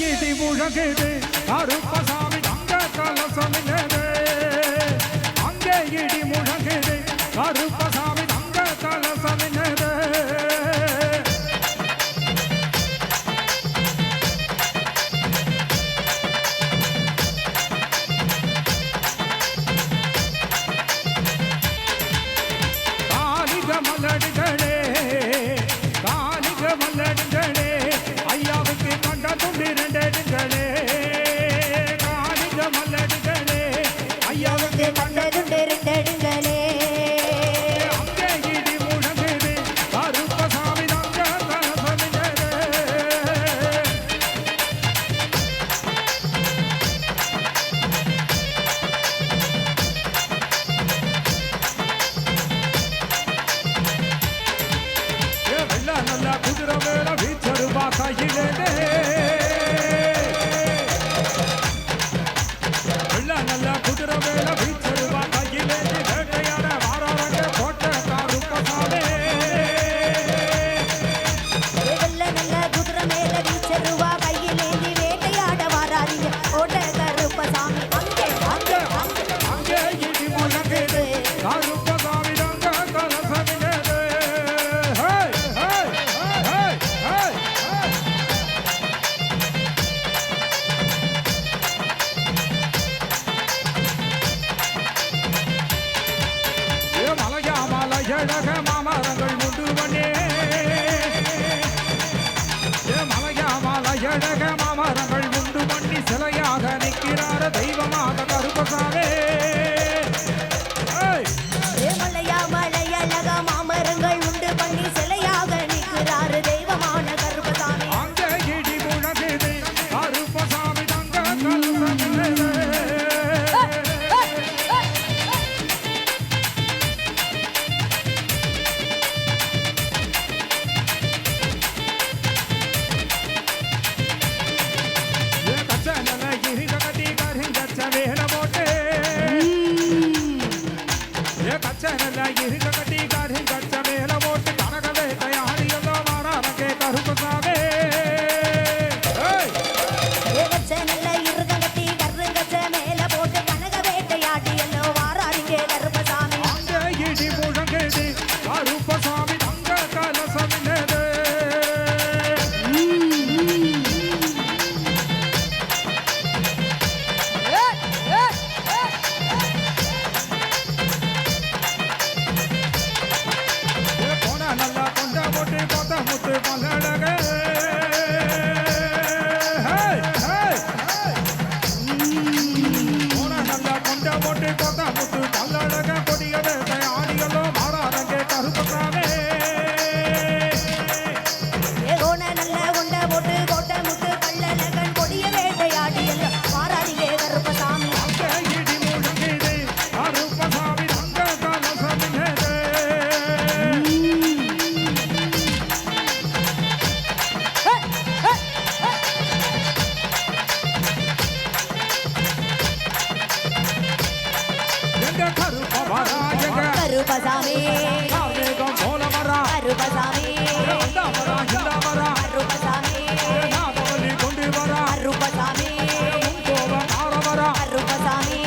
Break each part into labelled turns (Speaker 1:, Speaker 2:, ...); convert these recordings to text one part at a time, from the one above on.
Speaker 1: இடி முழங்குது கருப்பசாமி தங்க கலசமினது அங்கே இடி முழங்குது கருப்பசாமி தங்க கலசமினது காலிக மலடுகளே காலிக மலடுகளே ஐயாவுக்கு கண்ட துண்டு ரெண்டடுகளே காலிக மலடுகளே ஐயாவுக்கு கண்ட துண்டு ரெண்டடுகளே அங்கே இடி முழங்குது கருப்பசாமி தங்க கலசமினது வெள்ள நல்ல குதிரை மேல வீச்சருவா கையிலே வெள்ள நல்ல குதிரை மேல வீச்சருவா கையிலே வேட்டையாட வாராரங்க போட்ட கருப்பசாமி
Speaker 2: வெள்ள நல்ல குதிரை மேல வீச்சருவா கையிலேந்தி வேட்டையாட வாராரிங்க ஓட்ட கருப்பசாமி அங்கே அங்கே
Speaker 1: அங்கே இடி முழங்குது கருப்பசாமி தங்க கலசமினது ஹே ஹே ஹே ஹே மலையா மலையழக மாமரங்கள் உண்டு பண்ணே மலையா மலையழக மாமரங்கள் உண்டு பண்ணி சிலையாக நிற்கிறார தெய்வமாக கருப்பசாமி
Speaker 2: மலையா மலையழக மாமரங்கள் உண்டு பண்ணி சிலையாக நிற்கிறாரு தெய்வமான கருப்பசாமி
Speaker 1: அங்கே இடி முழங்குது கருப்பசாமி தங்க கலசமினது கச்சனல இருகடி கருங்கச்ச வேல போட்டு கச்சனல இருகடி கருங்கச்ச வேல போட்டு கனக வேட்டையாடி எல்லாம் வாராரங்கே கருப்பசாமி
Speaker 2: நல்ல இருகங்கட்டி கருங்கச்ச மேல போட்டு கனக வேட்டையாடி எல்லோ வாராரிங்க கருப்பசாமி
Speaker 1: அங்கே இடி முழங்குது கருப்பசாமி தங்க கலசமினது போன நல்லா கொண்ட போட்டு கொத்த முத்து பல்லழக போன நல்லா கொண்ட போட்டு கொத்த முத்து பல்லழக கொடிய வேட்டை ஆடியலோ மாறாரங்கே கருப்பசாமி
Speaker 2: கோண நல்ல கொண்ட போட்டு கோட்டை முத்து பல்லழகன் கொடிய வேட்டையாடி எல்லோ வாராரிங்க கருப்பசாமி
Speaker 1: அங்கே இடி முழங்குது கருப்பசாமி தங்க கலசமினது எங்க கருப்ப வரா எங்க
Speaker 2: கருப்பசாமி
Speaker 1: கார்மேகம் போல வரா
Speaker 2: கருப்பசாமி
Speaker 1: அந்த வரா இந்த வரா
Speaker 2: கருப்பசாமி
Speaker 1: நாகவல்லி கொண்டு வரா
Speaker 2: கருப்பசாமி
Speaker 1: கோவ கார வரா
Speaker 2: கருப்பசாமி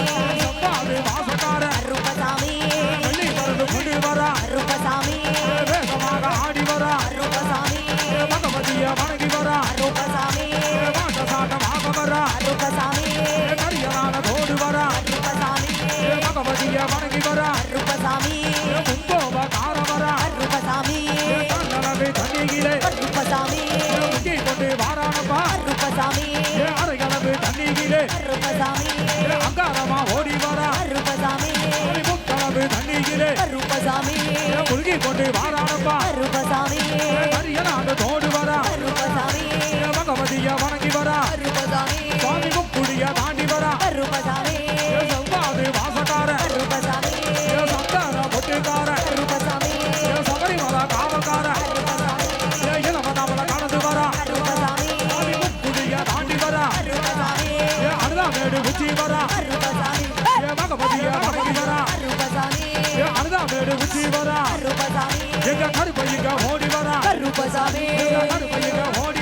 Speaker 1: சப்பாது வாசக்கார
Speaker 2: கருப்பசாமி
Speaker 1: வெள்ளி மருந்து கொண்டு வரா
Speaker 2: கருப்பசாமி
Speaker 1: வேகமாக ஆடி வரா
Speaker 2: கருப்பசாமி
Speaker 1: பகவதிய வணங்கி வரா
Speaker 2: கருப்பசாமி
Speaker 1: மாட்ட சாட்டமாக வரா
Speaker 2: கருப்பசாமி
Speaker 1: கரியனான தோடு வரா
Speaker 2: கருப்பசாமி
Speaker 1: பகவதிய வணங்கி வரா
Speaker 2: கருப்பசாமி
Speaker 1: முக்கோவ கார வரா
Speaker 2: கருப்பசாமி
Speaker 1: தன்னளவு தண்ணியிலே
Speaker 2: கருப்பசாமி
Speaker 1: முக்கி கொண்டு வாரானப்பா
Speaker 2: கருப்பசாமி
Speaker 1: அரைகளவு தண்ணியிலே
Speaker 2: கருப்பசாமி
Speaker 1: அங்காரமா ஓடி வரா
Speaker 2: கருப்பசாமி
Speaker 1: முக்களவு தண்ணியிலே
Speaker 2: கருப்பசாமி
Speaker 1: முழுகி கொண்டு வாரானப்பா
Speaker 2: கருப்பசாமி
Speaker 1: கரியனான தோடு வரா
Speaker 2: கருப்பசாமி
Speaker 1: பகவதிய வணங்கி வரா
Speaker 2: கருப்பசாமி
Speaker 1: சுவாமி முக்குடிய தாண்டி வரா
Speaker 2: கருப்பசாமி
Speaker 1: செவ்வாது வாசக்கார
Speaker 2: கருப்பசாமி
Speaker 1: சந்தார பொட்டுக்கார
Speaker 2: கருப்பசாமி
Speaker 1: சபரிமலா காவக்கார இளவனாமல கலந்து வரா
Speaker 2: கருப்பசாமி
Speaker 1: சுவாமி முக்குடிய தாண்டி வரா
Speaker 2: கருப்பசாமி
Speaker 1: அனுதாமேடு உச்சி வரா
Speaker 2: கருப்பசாமி
Speaker 1: பகவதிய வணங்கி வரா
Speaker 2: கருப்பசாமி
Speaker 1: அனுதாமேடு உச்சி வரா
Speaker 2: கருப்பசாமி
Speaker 1: எங்க கருப்பையிங்க ஓடி வரா
Speaker 2: கருப்பசாமி
Speaker 1: கருப்பையிங்க ஓடி